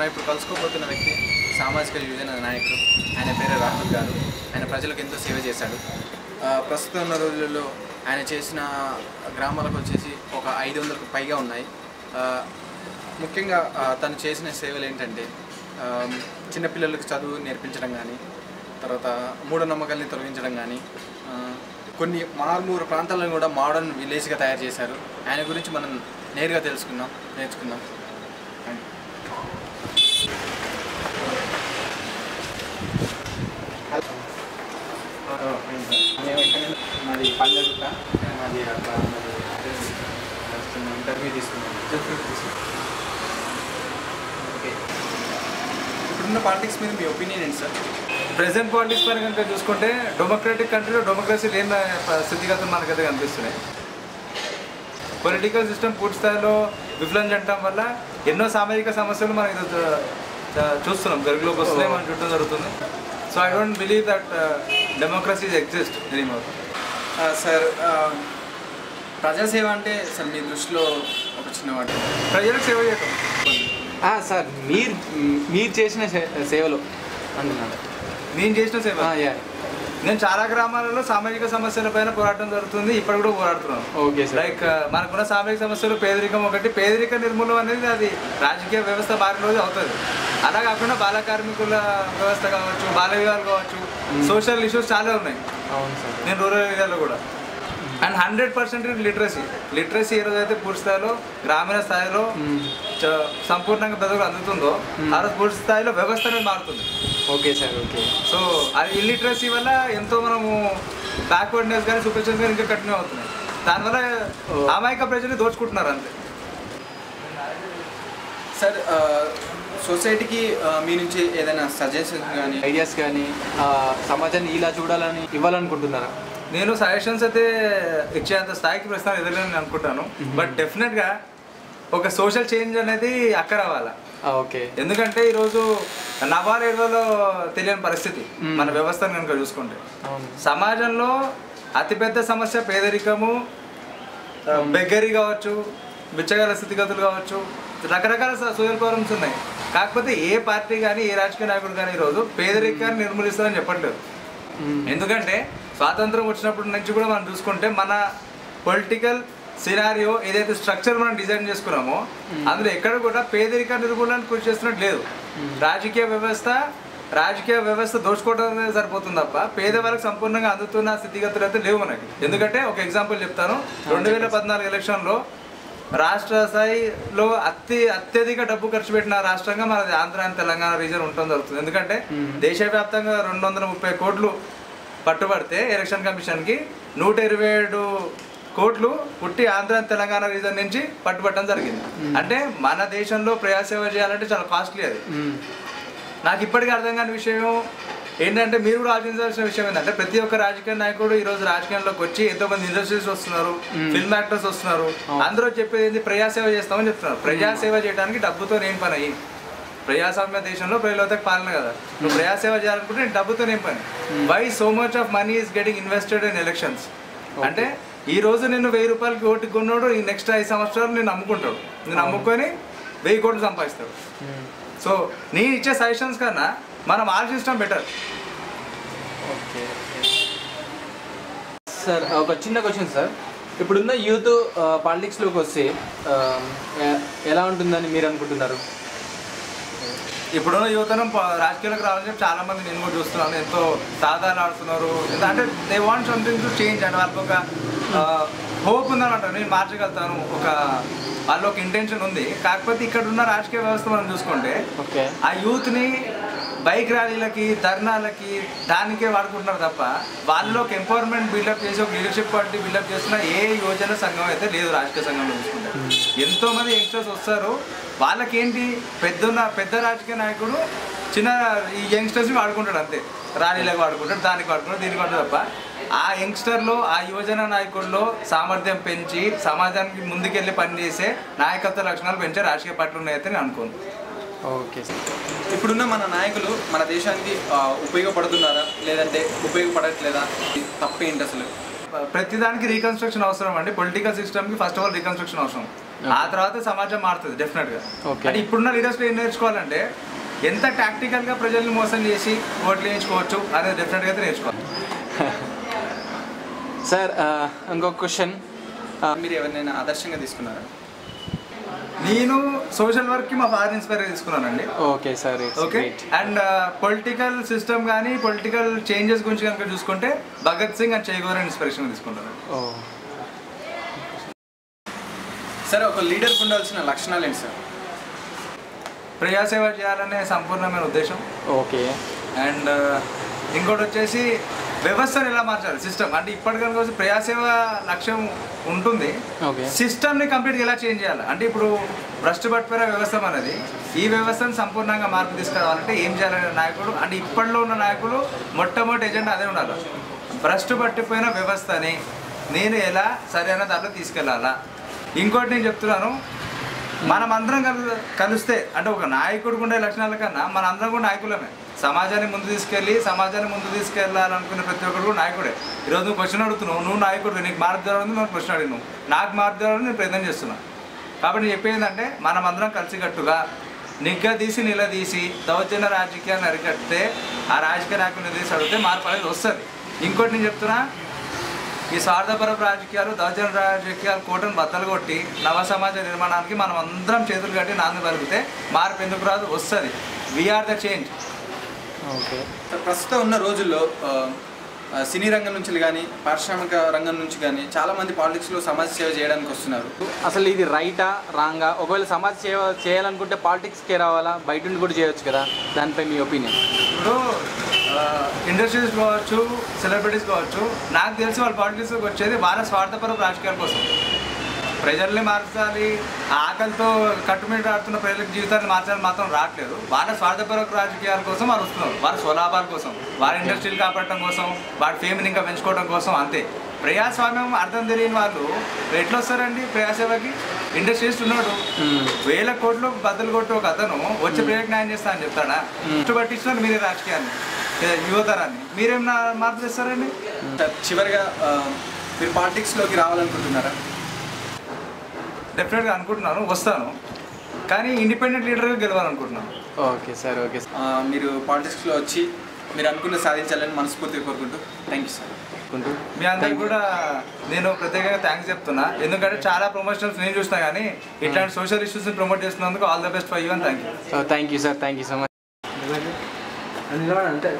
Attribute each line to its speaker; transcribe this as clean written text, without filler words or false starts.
Speaker 1: మనం ఇప్పుడు కలుసుకోబోతున్న వ్యక్తి సామాజిక యువజన నాయకుడు. ఆయన పేరు రాహుల్ గారు. ఆయన ప్రజలకు ఎంతో సేవ చేశాడు. ప్రస్తుతం ఉన్న రోజుల్లో ఆయన చేసిన గ్రామాలకు వచ్చేసి ఒక 500కు పైగా ఉన్నాయి. ముఖ్యంగా తను చేసిన సేవలు ఏంటంటే చిన్నపిల్లలకు చదువు నేర్పించడం కానీ, తర్వాత మూఢనమ్మకాలని తొలగించడం కానీ, కొన్ని మారుమూల ప్రాంతాలను కూడా మోడర్న్ విలేజ్గా తయారు చేశారు. ఆయన గురించి మనం నేరుగా నేర్చుకుందాం. మాది పండుగ, మాది ఇంటర్వ్యూ తీసుకున్నాం. ఓకే, ఇప్పుడున్న పాలిటిక్స్ మీద మీ ఒపీనియన్ ఏంటి సార్?
Speaker 2: ప్రెసెంట్ పాలిటిక్స్ పరంగా కనుక చూసుకుంటే డెమోక్రటిక్ కంట్రీలో డెమోక్రసీ లేని స్థితిగతులు మనకైతే కనిపిస్తున్నాయి. పొలిటికల్ సిస్టమ్ పూర్తి స్థాయిలో విఫలం చెందడం వల్ల ఎన్నో సామాజిక సమస్యలు మనకి చూస్తున్నాం, వెలుగులోకి వస్తున్నాయి, మనం చూడడం జరుగుతుంది. So I don't believe that democracy exist anymore.
Speaker 1: Sir, ప్రజాసేవ అంటే సార్ మీ దృష్టిలో ఒక చిన్న మాట,
Speaker 2: ప్రజలకు సేవ చేయటం.
Speaker 1: సార్ మీరు చేసిన సేవలు అంటున్నాను.
Speaker 2: నేను చేసిన సేవ, నేను చాలా గ్రామాలలో సామాజిక సమస్యలపైన పోరాటం జరుగుతుంది, ఇప్పటి కూడా పోరాడుతున్నాను.
Speaker 1: Okay sir.
Speaker 2: లైక్ మనకున్న సామాజిక సమస్యలు పేదరికం ఒకటి, పేదరిక నిర్మూలన అనేది అది రాజకీయ వ్యవస్థ మారిన రోజు అవుతుంది. అలా కాకుండా బాల కార్మికుల వ్యవస్థ కావచ్చు, బాల వివాహాలు కావచ్చు, సోషల్ ఇష్యూస్ చాలా ఉన్నాయి.
Speaker 1: అవును సార్.
Speaker 2: నేను రూరల్ ఏరియాలో కూడా. అండ్ 100% లిటరసీ ఏ రోజైతే పూర్తి స్థాయిలో గ్రామీణ స్థాయిలో సంపూర్ణంగా ప్రజలకు అందుతుందో ఆ రోజు పూర్తి స్థాయిలో వ్యవస్థ అనేది మారుతుంది.
Speaker 1: Okay sir. ఓకే.
Speaker 2: సో అది ఇల్లిటరసీ వల్ల ఎంతో మనము బ్యాక్వర్డ్నెస్ కానీ సూపర్స్టిషన్ కానీ ఇంకా కంటిన్యూ అవుతున్నాయి. దానివల్ల అమాయక ప్రజలు దోచుకుంటున్నారు అంతే.
Speaker 1: సార్, సొసైటీకి మీ నుంచి ఏదైనా సజెషన్స్ కానీ ఐడియాస్ కానీ సమాజాన్ని ఇలా చూడాలని ఇవ్వాలనుకుంటున్నారా?
Speaker 2: నేను సజెషన్స్ అయితే ఇచ్చేంత స్థాయికి ప్రస్తుతం ఎదగలేని అనుకుంటాను. బట్ డెఫినెట్గా ఒక సోషల్ చేంజ్ అనేది అక్కడ రావాలా.
Speaker 1: ఓకే.
Speaker 2: ఎందుకంటే ఈరోజు నవారు ఏడవలో తెలియని పరిస్థితి మన వ్యవస్థను కనుక చూసుకుంటే. సమాజంలో అతిపెద్ద సమస్య పేదరికము, బెగ్గరీ కావచ్చు, బిచ్చగాల స్థితిగతులు కావచ్చు, రకరకాల సోషల్ ప్రాబ్లమ్స్ ఉన్నాయి. కాకపోతే ఏ పార్టీ కానీ ఏ రాజకీయ నాయకుడు కానీ ఈరోజు పేదరికాన్ని నిర్మూలిస్తారని చెప్పట్లేదు. ఎందుకంటే స్వాతంత్రం వచ్చినప్పటి నుంచి కూడా మనం చూసుకుంటే మన పొలిటికల్ సినారియో ఏదైతే స్ట్రక్చర్ మనం డిజైన్ చేసుకున్నామో అందులో ఎక్కడ కూడా పేదరిక నిర్మూలన కృషి చేస్తున్నట్టు లేదు. రాజకీయ వ్యవస్థ దోచుకోవడం సరిపోతుంది తప్ప పేదవాళ్ళకి సంపూర్ణంగా అందుతున్న స్థితిగతులు అయితే లేవు మనకి. ఎందుకంటే ఒక ఎగ్జాంపుల్ చెప్తాను. 2014 ఎలక్షన్లో రాష్ట్ర స్థాయిలో అత్యధిక డబ్బు ఖర్చు పెట్టిన రాష్ట్రంగా మనది ఆంధ్ర అండ్ తెలంగాణ రీజన్ ఉండటం జరుగుతుంది. ఎందుకంటే దేశవ్యాప్తంగా 230 కోట్లు పట్టుబడితే ఎలక్షన్ కమిషన్కి 127 కోట్లు పుట్టి ఆంధ్ర తెలంగాణ రీజన్ నుంచి పట్టుబట్టడం జరిగింది. అంటే మన దేశంలో ప్రజాసేవ చేయాలంటే చాలా కాస్ట్లీ అది. నాకు ఇప్పటికీ అర్థం కాని విషయం ఏంటంటే, మీరు కూడా ఆలోచించాల్సిన విషయం ఏంటంటే, ప్రతి ఒక్క రాజకీయ నాయకుడు ఈరోజు రాజకీయంలోకి వచ్చి ఎంతోమంది ఇండస్ట్రీస్ వస్తున్నారు, ఫిల్మ్ యాక్టర్స్ వస్తున్నారు, అందరూ చెప్పేది ఏంటి, ప్రజాసేవ చేస్తామని చెప్తున్నారు. ప్రజాసేవ చేయడానికి డబ్బుతో ఏం పని అయ్యి, ప్రజాస్వామ్య దేశంలో ప్రజలతో పాలన కదా, నువ్వు ప్రజాసేవ చేయాలనుకుంటే నేను డబ్బుతో ఏం పని. Why so much of money is getting invested in elections? అంటే ఈ రోజు నేను 1000 రూపాయలకి ఓటుకు కొన్నాడు, ఈ నెక్స్ట్ 5 సంవత్సరాలు నేను అమ్ముకుంటాడు, నేను అమ్ముకొని 1000 కోట్లు సంపాదిస్తాడు. సో నేను ఇచ్చే సజెషన్స్ కన్నా మనం ఆలోచించడం బెటర్.
Speaker 1: ఓకే సార్, ఒక చిన్న క్వశ్చన్ సార్. ఇప్పుడున్న యూత్ పాలిటిక్స్లోకి వస్తే ఎలా ఉంటుందని మీరు అనుకుంటున్నారు?
Speaker 2: ఇప్పుడున్న యువతరం రాజకీయాలకు రావాలని చెప్పి చాలా మంది నేను కూడా చూస్తున్నాను, ఎంతో సాధారణ ఆడుతున్నారు. అంటే they want something to change and వాళ్ళకి ఒక హోప్ ఉందన్నమాట, నేను మార్చగలుగుతాను, వాళ్ళ ఒక ఇంటెన్షన్ ఉంది. కాకపోతే ఇక్కడ ఉన్న రాజకీయ వ్యవస్థ మనం చూసుకుంటే ఆ యూత్ని బైక్ ర్యాలీలకి, ధర్నాలకి, దానికే వాడుకుంటున్నారు తప్ప వాళ్ళలో ఒక ఎంపవర్మెంట్ బిల్డప్ చేసి ఒక లీడర్షిప్ పార్టీ బిల్డప్ చేస్తున్న ఏ యువజన సంఘం అయితే లేదు. రాజకీయ సంఘంలో చూసుకుంటే ఎంతోమంది యంగ్స్టర్స్ వస్తారు, వాళ్ళకేంటి పెద్ద రాజకీయ నాయకుడు ఈ యంగ్స్టర్స్ని వాడుకుంటాడు అంతే. ర్యాలీలకు వాడుకుంటాడు, దానికి వాడుకుంటాడు, దీనికి వాడుతాడు తప్ప ఆ యంగ్స్టర్లో, ఆ యువజన నాయకుల్లో సామర్థ్యం పెంచి సమాజానికి ముందుకెళ్ళి పనిచేసే నాయకత్వ లక్షణాలు పెంచే రాజకీయ పార్టీలు ఉన్నాయైతే నేను అనుకోను.
Speaker 1: ఓకే సార్, ఇప్పుడున్న మన నాయకులు మన దేశానికి ఉపయోగపడుతున్నారా లేదంటే ఉపయోగపడట్లేదా? తప్పేంటి అసలు?
Speaker 2: ప్రతిదానికి రీకన్స్ట్రక్షన్ అవసరం అండి. పొలిటికల్ సిస్టమ్కి ఫస్ట్ ఆఫ్ ఆల్ రీకన్స్ట్రక్షన్ అవసరం. ఆ తర్వాత సమాజం మారుతుంది డెఫినెట్గా.
Speaker 3: Okay.
Speaker 2: అంటే ఇప్పుడున్న లీడర్స్లో ఏం నేర్చుకోవాలంటే ఎంత టాక్టికల్గా ప్రజల్ని మోసం చేసి ఓట్లు వేయించుకోవచ్చు అనేది డెఫినెట్గా అయితే నేర్చుకోవాలి.
Speaker 3: సార్ ఇంకొక క్వశ్చన్,
Speaker 1: మీరు ఎవరినైనా ఆదర్శంగా తీసుకున్నారా?
Speaker 2: నేను సోషల్ వర్క్కి మా ఫాదర్ ఇన్స్పైర్ తీసుకున్నానండి.
Speaker 3: Okay sir,
Speaker 2: okay. And political system కానీ పొలిటికల్ చేంజెస్ గురించి కనుక చూసుకుంటే భగత్ సింగ్ అండ్ చేగోరా ఇన్స్పిరేషన్ తీసుకుంటాను.
Speaker 1: సరే, ఒక లీడర్కి ఉండాల్సిన లక్షణాలు ఏంటి సార్?
Speaker 2: ప్రజాసేవ చేయాలనే సంపూర్ణమైన ఉద్దేశం.
Speaker 3: ఓకే.
Speaker 2: అండ్ ఇంకోటి వచ్చేసి వ్యవస్థను ఎలా మార్చాలి, సిస్టమ్. అంటే ఇప్పటికనుక ప్రజాసేవ లక్ష్యం ఉంటుంది, సిస్టమ్ని కంప్లీట్గా ఎలా చేంజ్ చేయాలి. అంటే ఇప్పుడు భ్రష్టు పట్టిపోయిన వ్యవస్థ అనేది, ఈ వ్యవస్థను సంపూర్ణంగా మార్పు తీసుకురావాలంటే ఏం చేయాలనే నాయకుడు, అంటే ఇప్పట్లో ఉన్న నాయకులు మొట్టమొదటి ఎజెండా అదే ఉండాలి. భ్రష్టు పట్టిపోయిన వ్యవస్థని నేను ఎలా సరైన దాంట్లో తీసుకెళ్ళాలా. ఇంకోటి నేను చెప్తున్నాను, మనం అందరం కలిస్తే, అంటే ఒక నాయకుడికి ఉండే లక్షణాల కన్నా మన అందరం కూడా నాయకులమే. సమాజాన్ని ముందు తీసుకెళ్ళాలనుకునే ప్రతి ఒక్కరు కూడా నాయకుడే. ఈరోజు నువ్వు క్వశ్చన్ అడుగుతున్నావు, నువ్వు నాయకుడు, నీకు మార్గదర్శనం ఉంది, నువ్వు క్వశ్చన్ అడిగినావు, నాకు మార్గదర్శనం నేను ప్రయత్నం చేస్తున్నాను. కాబట్టి నేను చెప్పేది ఏంటంటే మనం అందరం కలిసికట్టుగా నిలదీసి దౌర్జన్య రాజకీయాన్ని అరికడితే, ఆ రాజకీయ నాయకులు నిలదీసి అడిగితే మార్పు అనేది వస్తుంది. ఇంకోటి నేను చెప్తున్నా, ఈ స్వార్థపరపు రాజకీయాలు, దౌర్జన్య రాజకీయాలు కోటను బద్దలు కొట్టి నవ సమాజ నిర్మాణానికి మనం అందరం చేతులు కట్టి నాంది పలికితే మార్పు ఎందుకు రాదు, వస్తుంది. We are the change.
Speaker 3: ఓకే.
Speaker 1: ప్రస్తుతం ఉన్న రోజుల్లో సినీ రంగం నుంచి కానీ పారిశ్రామిక రంగం నుంచి కానీ చాలామంది పాలిటిక్స్లో సమాజ సేవ చేయడానికి వస్తున్నారు.
Speaker 3: అసలు ఇది రైటా రాంగా? ఒకవేళ సమాజ సేవ చేయాలనుకుంటే పాలిటిక్స్కే రావాలా, బయట నుండి కూడా చేయొచ్చు కదా? దానిపై మీ ఒపీనియన్?
Speaker 2: ఇప్పుడు ఇండస్ట్రీస్ కావచ్చు, సెలబ్రిటీస్ కావచ్చు, నాకు తెలిసి వాళ్ళు పాలిటిక్స్కి వచ్చేది వాళ్ళ స్వార్థపరపు రాజకీయాల కోసం. ప్రజల్ని మార్చాలి, ఆకలితో కట్టుమిట్టాడుతున్న ప్రజల జీవితాన్ని మార్చాలని మాత్రం రావట్లేదు. వాళ్ళ స్వార్థపరపు రాజకీయాల కోసం వాళ్ళు వస్తున్నారు, వాళ్ళ స్వలాభాల కోసం, వాళ్ళ ఇండస్ట్రీలు కాపాడటం కోసం, వాళ్ళ ఫేమ్ని ఇంకా పెంచుకోవడం కోసం, అంతే. ప్రజాస్వామ్యం అర్థం తెలియని వాళ్ళు ఎట్లా వస్తారండి ప్రజాసేవకి? ఇండస్ట్రీస్ ఉన్నాడు, 1000 కోట్లు బద్దలు కొట్టి ఒక అతను వచ్చి ప్రజలకు న్యాయం చేస్తా అని చెప్తాడా? ఇష్ట పట్టించినారు మీరే రాజకీయాన్ని, యువతరాన్ని, మీరేం మార్పు చేస్తారండి?
Speaker 1: చివరిగా మీరు పాలిటిక్స్లోకి రావాలనుకుంటున్నారా?
Speaker 2: డెఫినెట్గా అనుకుంటున్నాను, వస్తాను, కానీ ఇండిపెండెంట్ లీడర్గా గెలవాలనుకుంటున్నాను.
Speaker 3: Okay sir, okay.
Speaker 1: మీరు పాలిటిక్స్లో వచ్చి మీరు అనుకున్న సాధించాలని మనస్ఫూర్తిగా కోరుకుంటూ థ్యాంక్ యూ సార్.
Speaker 2: మీ అందరికి కూడా నేను ప్రత్యేకంగా థ్యాంక్స్ చెప్తున్నా, ఎందుకంటే చాలా ప్రమోషనల్స్ నేను చూసినా కానీ ఇట్లాంటి సోషల్ ఇష్యూస్ని ప్రమోట్ చేస్తున్నందుకు all the best for you and thank you.
Speaker 3: Thank you sir, thank you so much.
Speaker 2: అంటే